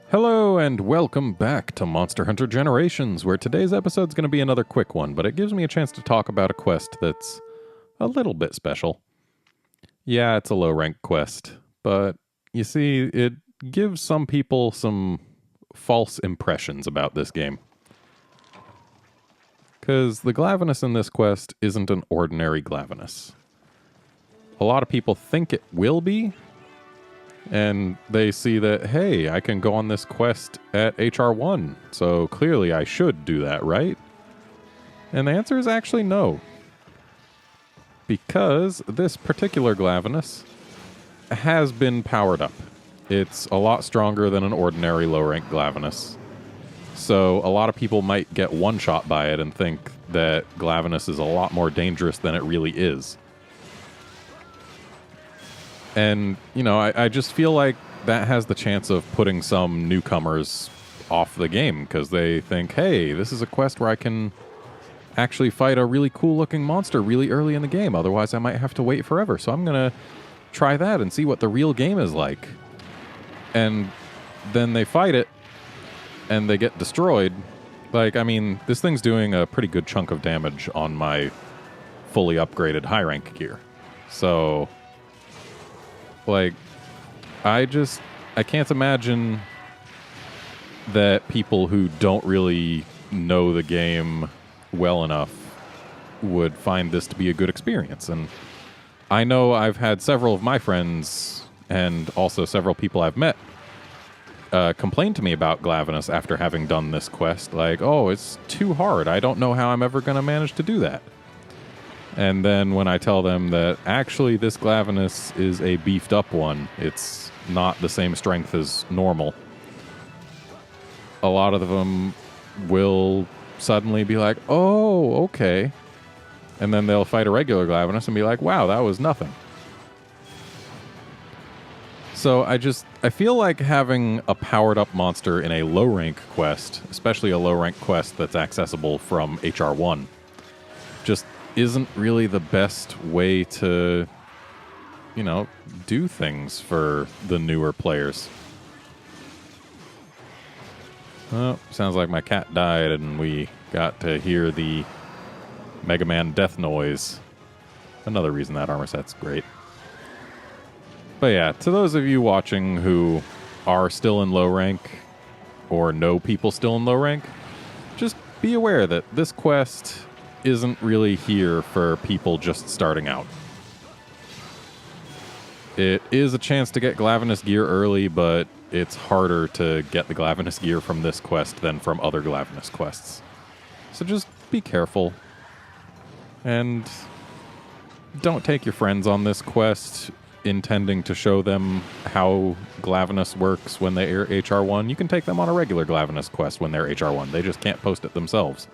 Hello and welcome back to Monster Hunter Generations, where today's episode's going to be another quick one, but it gives me a chance to talk about a quest that's a little bit special. Yeah, it's a low-rank quest, but you see, it gives some people some false impressions about this game. Because the Glavenus in this quest isn't an ordinary Glavenus. A lot of people think it will be, and they see that, hey, I can go on this quest at HR1, so clearly I should do that, right? And the answer is actually no. Because this particular Glavenus has been powered up. It's a lot stronger than an ordinary low-rank Glavenus. So a lot of people might get one-shot by it and think that Glavenus is a lot more dangerous than it really is. And, you know, I just feel like that has the chance of putting some newcomers off the game because they think, hey, this is a quest where I can actually fight a really cool-looking monster really early in the game. Otherwise, I might have to wait forever. So I'm going to try that and see what the real game is like. And then they fight it, and they get destroyed. Like, I mean, this thing's doing a pretty good chunk of damage on my fully upgraded high-rank gear. So, like, I can't imagine that people who don't really know the game well enough would find this to be a good experience. And I know I've had several of my friends and also several people I've met complain to me about Glavenus after having done this quest. Like, oh, it's too hard. I don't know how I'm ever going to manage to do that. And then when I tell them that actually this Glavenus is a beefed up one, it's not the same strength as normal, a lot of them will suddenly be like, oh, okay. And then they'll fight a regular Glavenus and be like, wow, that was nothing. So I feel like having a powered up monster in a low rank quest, especially a low rank quest that's accessible from HR1, just isn't really the best way to, you know, do things for the newer players. Well, sounds like my cat died and we got to hear the Mega Man death noise. Another reason that armor set's great. But yeah, to those of you watching who are still in low rank or know people still in low rank, just be aware that this quest isn't really here for people just starting out. It is a chance to get Glavenus gear early, but it's harder to get the Glavenus gear from this quest than from other Glavenus quests. So just be careful. And don't take your friends on this quest intending to show them how Glavenus works when they're HR1. You can take them on a regular Glavenus quest when they're HR1. They just can't post it themselves.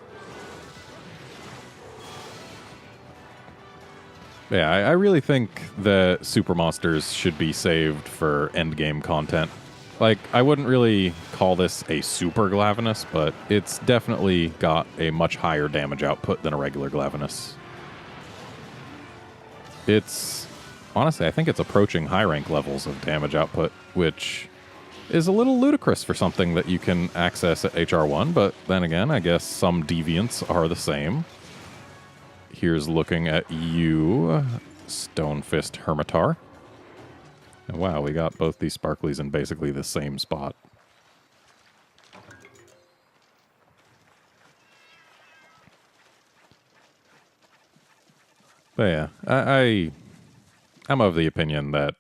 Yeah, I really think that super monsters should be saved for endgame content. Like, I wouldn't really call this a super Glavenus, but it's definitely got a much higher damage output than a regular Glavenus. Honestly, I think it's approaching high rank levels of damage output, which is a little ludicrous for something that you can access at HR1, but then again, I guess some deviants are the same. Here's looking at you, Stonefist Hermitar. And wow, we got both these sparklies in basically the same spot. But yeah, I'm of the opinion that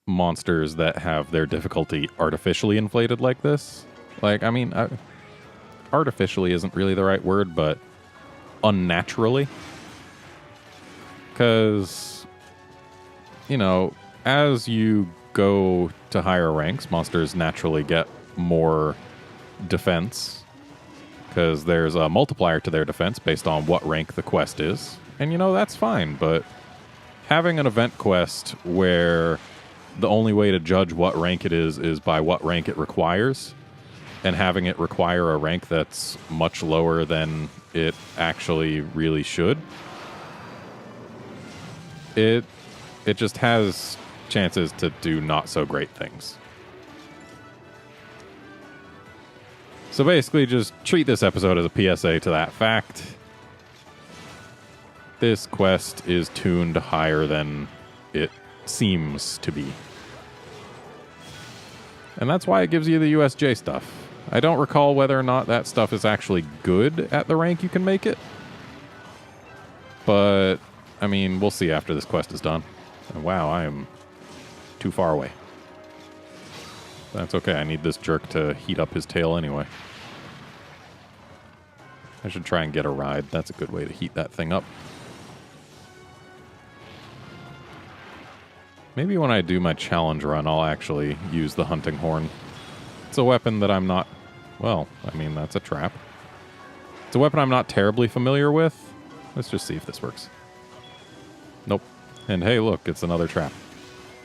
monsters that have their difficulty artificially inflated like this, like, I mean, artificially isn't really the right word, but unnaturally. Because, you know, as you go to higher ranks, monsters naturally get more defense. Because there's a multiplier to their defense based on what rank the quest is. And, you know, that's fine, but having an event quest where the only way to judge what rank it is by what rank it requires, and having it require a rank that's much lower than it actually really should, it just has chances to do not so great things. So basically, just treat this episode as a PSA to that fact. This quest is tuned higher than it seems to be. And that's why it gives you the USJ stuff. I don't recall whether or not that stuff is actually good at the rank you can make it. But, I mean, we'll see after this quest is done. And wow, I am too far away. That's okay, I need this jerk to heat up his tail anyway. I should try and get a ride. That's a good way to heat that thing up. Maybe when I do my challenge run, I'll actually use the hunting horn. It's a weapon that I'm not... Well, I mean, that's a trap. It's a weapon I'm not terribly familiar with. Let's just see if this works. Nope. And hey, look, it's another trap.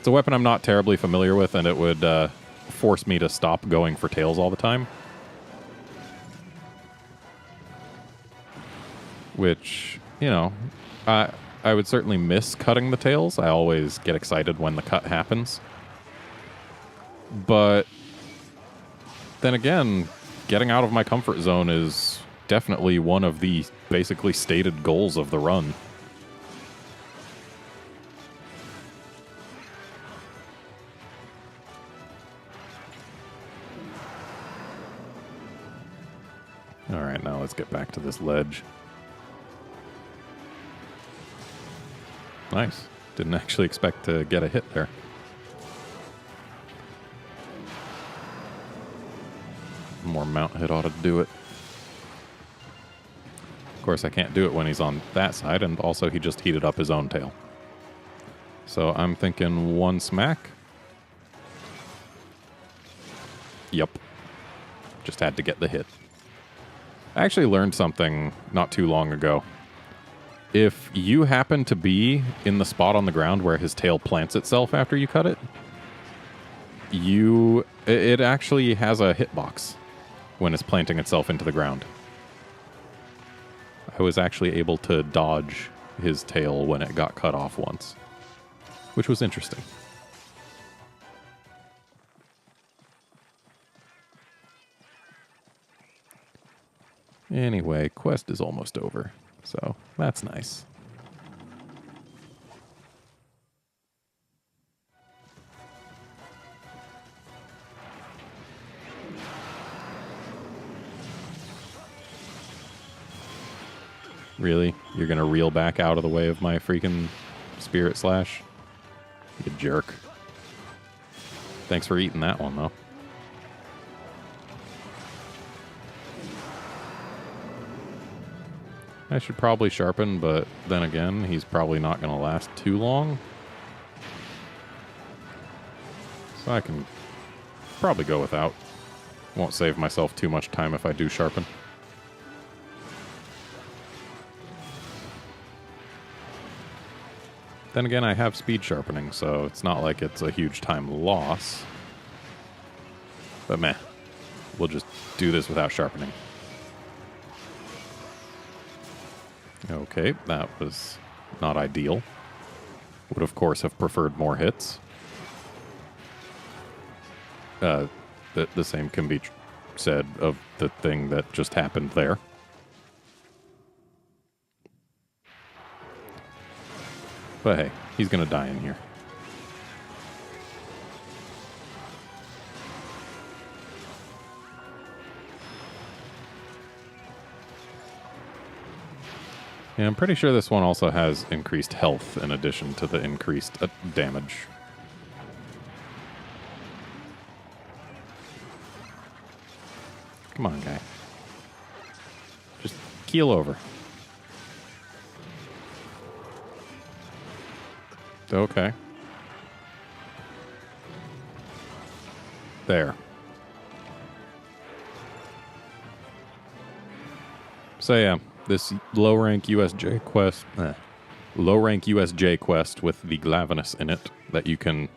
It's a weapon I'm not terribly familiar with, and it would force me to stop going for tails all the time. Which, you know, I would certainly miss cutting the tails. I always get excited when the cut happens. But then again, getting out of my comfort zone is definitely one of the basically stated goals of the run. Alright, now let's get back to this ledge. Nice. Didn't actually expect to get a hit there. More mount hit ought to do it. Of course, I can't do it when he's on that side, and also he just heated up his own tail. So I'm thinking one smack. Yep. Just had to get the hit. I actually learned something not too long ago. If you happen to be in the spot on the ground where his tail plants itself after you cut it, it actually has a hitbox when it's planting itself into the ground. I was actually able to dodge his tail when it got cut off once, which was interesting. Anyway, quest is almost over. So, that's nice. Really? You're gonna reel back out of the way of my freaking spirit slash? You jerk. Thanks for eating that one, though. I should probably sharpen, but then again, he's probably not going to last too long. So I can probably go without. Won't save myself too much time if I do sharpen. Then again, I have speed sharpening, so it's not like it's a huge time loss. But meh, we'll just do this without sharpening. Okay, that was not ideal. Would, of course, have preferred more hits. The same can be said of the thing that just happened there. But hey, he's gonna die in here. Yeah, I'm pretty sure this one also has increased health in addition to the increased damage. Come on, guy. Just keel over. Okay. There. So yeah, this low-rank USJ quest, low-rank USJ quest with the Glavenus in it that you can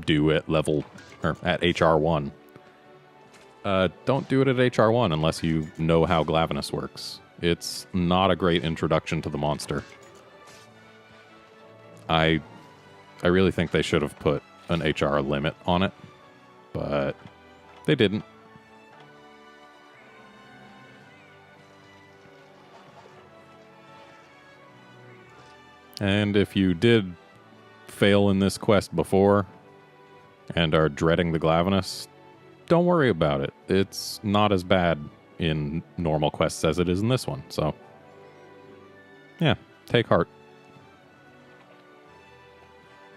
do at level, or at HR1. Don't do it at HR1 unless you know how Glavenus works. It's not a great introduction to the monster. I really think they should have put an HR limit on it, but they didn't. And if you did fail in this quest before and are dreading the Glavenus, don't worry about it. It's not as bad in normal quests as it is in this one. So, yeah, take heart.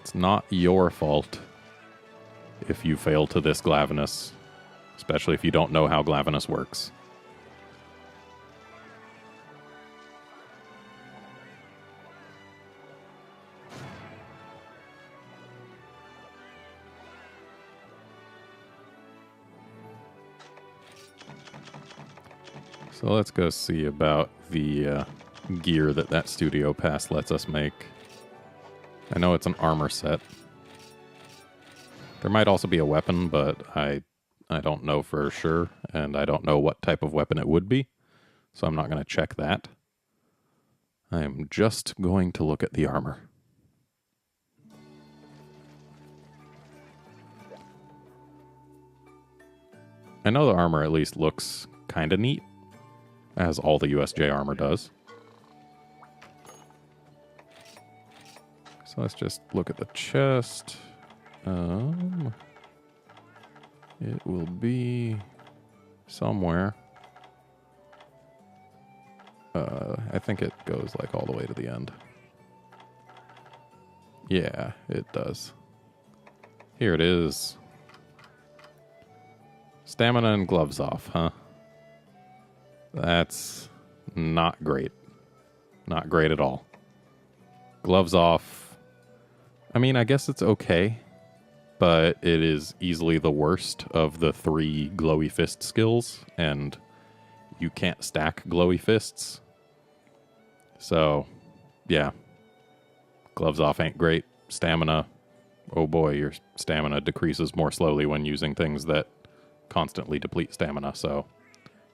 It's not your fault if you fail to this Glavenus, especially if you don't know how Glavenus works. So let's go see about the gear that studio pass lets us make. I know it's an armor set. There might also be a weapon, but I don't know for sure, and I don't know what type of weapon it would be, so I'm not going to check that. I'm just going to look at the armor. I know the armor at least looks kind of neat, as all the USJ armor does. So let's just look at the chest. It will be somewhere. I think it goes like all the way to the end. Yeah, it does. Here it is. Stamina and gloves off, huh? That's not great. Not great at all. Gloves off. I mean, I guess it's okay, but it is easily the worst of the 3 glowy fist skills, and you can't stack glowy fists. So, yeah. Gloves off ain't great. Stamina. Oh boy, your stamina decreases more slowly when using things that constantly deplete stamina, so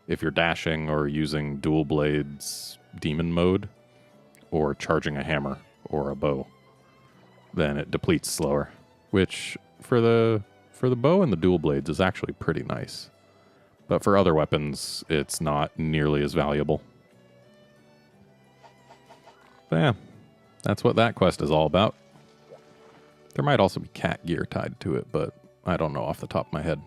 if you're dashing or using dual blades demon mode or charging a hammer or a bow, then it depletes slower, which for the bow and the dual blades is actually pretty nice. But for other weapons, it's not nearly as valuable. But yeah, that's what that quest is all about. There might also be cat gear tied to it, but I don't know off the top of my head.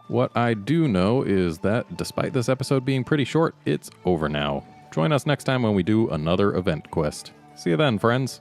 What I do know is that despite this episode being pretty short, it's over now. Join us next time when we do another event quest. See you then, friends.